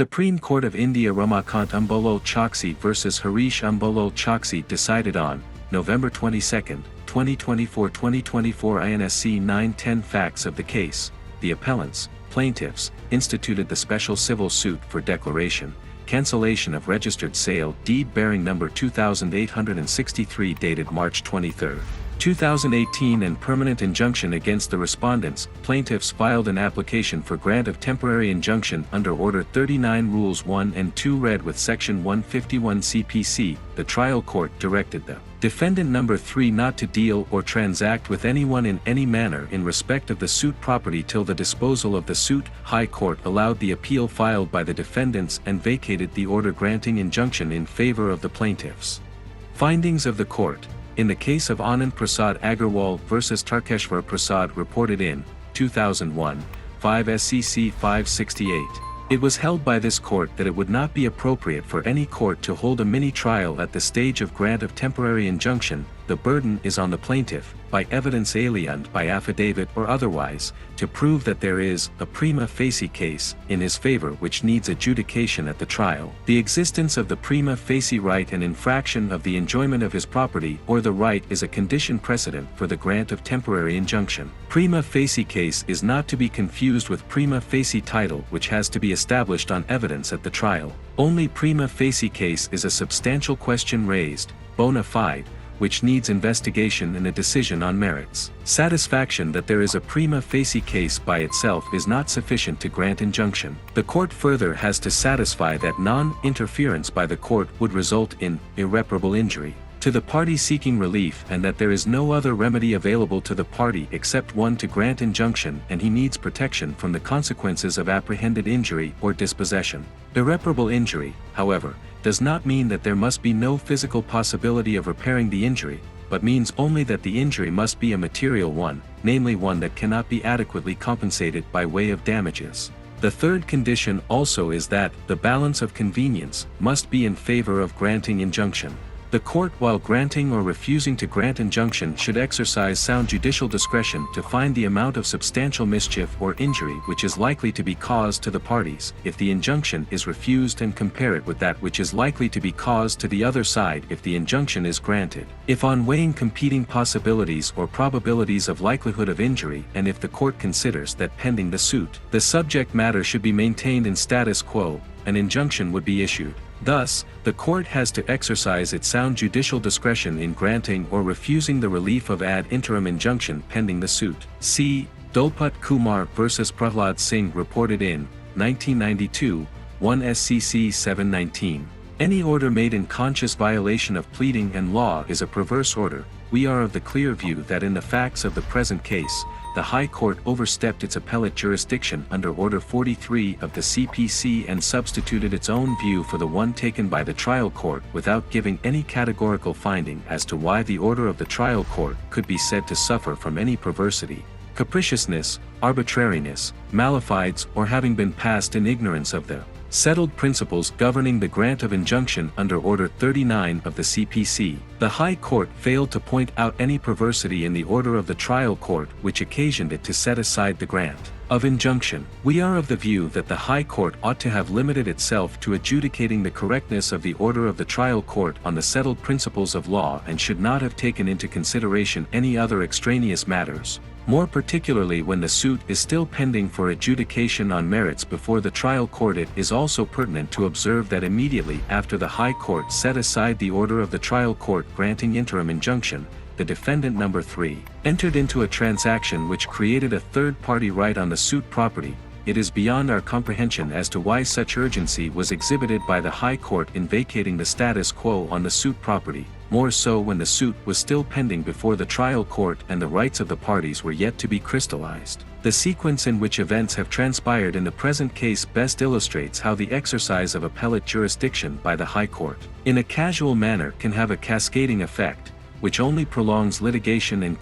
Supreme Court of India Ramakant Ambala Choksi vs Harish Ambala Choksi decided on November 22, 2024 INSC 910 Facts of the case. The appellants, plaintiffs, instituted the special civil suit for declaration, cancellation of registered sale deed bearing number 2863 dated March 23, 2018 and permanent injunction against the respondents. Plaintiffs filed an application for grant of temporary injunction under Order 39 Rules 1 and 2 read with Section 151 CPC. The trial court directed the defendant number 3 not to deal or transact with anyone in any manner in respect of the suit property till the disposal of the suit. High Court allowed the appeal filed by the defendants and vacated the order granting injunction in favor of the plaintiffs. Findings of the court. In the case of Anand Prasad Agarwal vs Tarkeshwar Prasad reported in 2001, 5 SCC 568, it was held by this court that it would not be appropriate for any court to hold a mini-trial at the stage of grant of temporary injunction. The burden is on the plaintiff, by evidence aliened by affidavit or otherwise, to prove that there is a prima facie case in his favor which needs adjudication at the trial. The existence of the prima facie right and infraction of the enjoyment of his property or the right is a condition precedent for the grant of temporary injunction. Prima facie case is not to be confused with prima facie title, which has to be established on evidence at the trial. Only prima facie case is a substantial question raised, bona fide, which needs investigation and a decision on merits. Satisfaction that there is a prima facie case by itself is not sufficient to grant injunction. The court further has to satisfy that non-interference by the court would result in irreparable injury to the party seeking relief and that there is no other remedy available to the party except one to grant injunction, and he needs protection from the consequences of apprehended injury or dispossession. Irreparable injury, however, does not mean that there must be no physical possibility of repairing the injury, but means only that the injury must be a material one, namely one that cannot be adequately compensated by way of damages. The third condition also is that the balance of convenience must be in favor of granting injunction. The court, while granting or refusing to grant injunction, should exercise sound judicial discretion to find the amount of substantial mischief or injury which is likely to be caused to the parties if the injunction is refused and compare it with that which is likely to be caused to the other side if the injunction is granted. If on weighing competing possibilities or probabilities of likelihood of injury, and if the court considers that pending the suit, the subject matter should be maintained in status quo, an injunction would be issued. Thus, the court has to exercise its sound judicial discretion in granting or refusing the relief of ad interim injunction pending the suit. C. Dolpat Kumar vs Prahlad Singh reported in 1992, 1 SCC 719. Any order made in conscious violation of pleading and law is a perverse order. We are of the clear view that in the facts of the present case, the High Court overstepped its appellate jurisdiction under Order 43 of the CPC and substituted its own view for the one taken by the trial court without giving any categorical finding as to why the order of the trial court could be said to suffer from any perversity, capriciousness, arbitrariness, malefides, or having been passed in ignorance of the settled principles governing the grant of injunction under Order 39 of the CPC. The High Court failed to point out any perversity in the order of the trial court which occasioned it to set aside the grant of injunction. We are of the view that the High Court ought to have limited itself to adjudicating the correctness of the order of the trial court on the settled principles of law and should not have taken into consideration any other extraneous matters, more particularly when the suit is still pending for adjudication on merits before the trial court. It is also pertinent to observe that immediately after the High Court set aside the order of the trial court granting interim injunction, the defendant number 3 entered into a transaction which created a third-party right on the suit property. It is beyond our comprehension as to why such urgency was exhibited by the High Court in vacating the status quo on the suit property, more so when the suit was still pending before the trial court and the rights of the parties were yet to be crystallized. The sequence in which events have transpired in the present case best illustrates how the exercise of appellate jurisdiction by the High Court, in a casual manner, can have a cascading effect, which only prolongs litigation and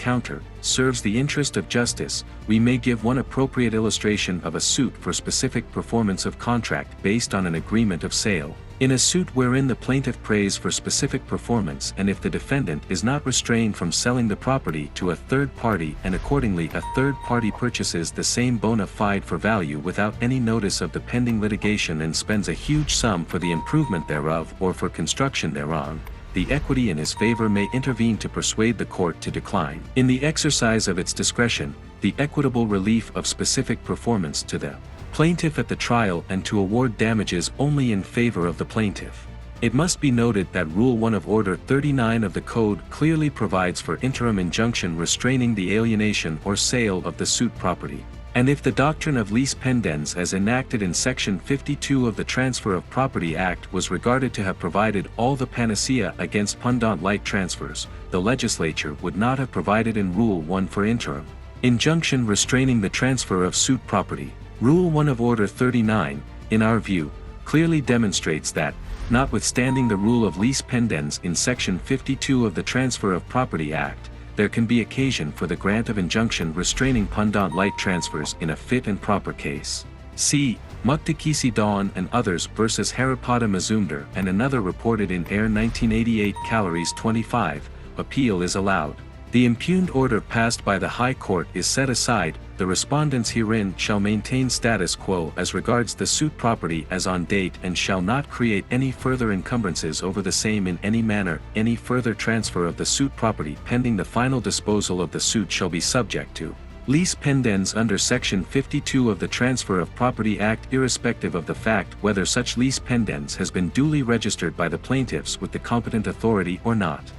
serves the interest of justice. We may give one appropriate illustration of a suit for specific performance of contract based on an agreement of sale. In a suit wherein the plaintiff prays for specific performance and if the defendant is not restrained from selling the property to a third party and accordingly a third party purchases the same bona fide for value without any notice of the pending litigation and spends a huge sum for the improvement thereof or for construction thereon, the equity in his favor may intervene to persuade the court to decline, in the exercise of its discretion, the equitable relief of specific performance to the plaintiff at the trial and to award damages only in favor of the plaintiff. It must be noted that Rule 1 of Order 39 of the Code clearly provides for interim injunction restraining the alienation or sale of the suit property. And if the doctrine of lease pendens as enacted in Section 52 of the Transfer of Property Act was regarded to have provided all the panacea against pendant light transfers, the legislature would not have provided in Rule 1 for interim injunction restraining the transfer of suit property. Rule 1 of Order 39, in our view, clearly demonstrates that, notwithstanding the rule of lease pendens in Section 52 of the Transfer of Property Act, there can be occasion for the grant of injunction restraining pendant light transfers in a fit and proper case. See Muktakisi Dawn and others versus Haripada Mazumdar and another reported in Air 1988 Calories 25, appeal is allowed. The impugned order passed by the High Court is set aside, the respondents herein shall maintain status quo as regards the suit property as on date and shall not create any further encumbrances over the same in any manner. Any further transfer of the suit property pending the final disposal of the suit shall be subject to lease pendens under Section 52 of the Transfer of Property Act irrespective of the fact whether such lease pendens has been duly registered by the plaintiffs with the competent authority or not.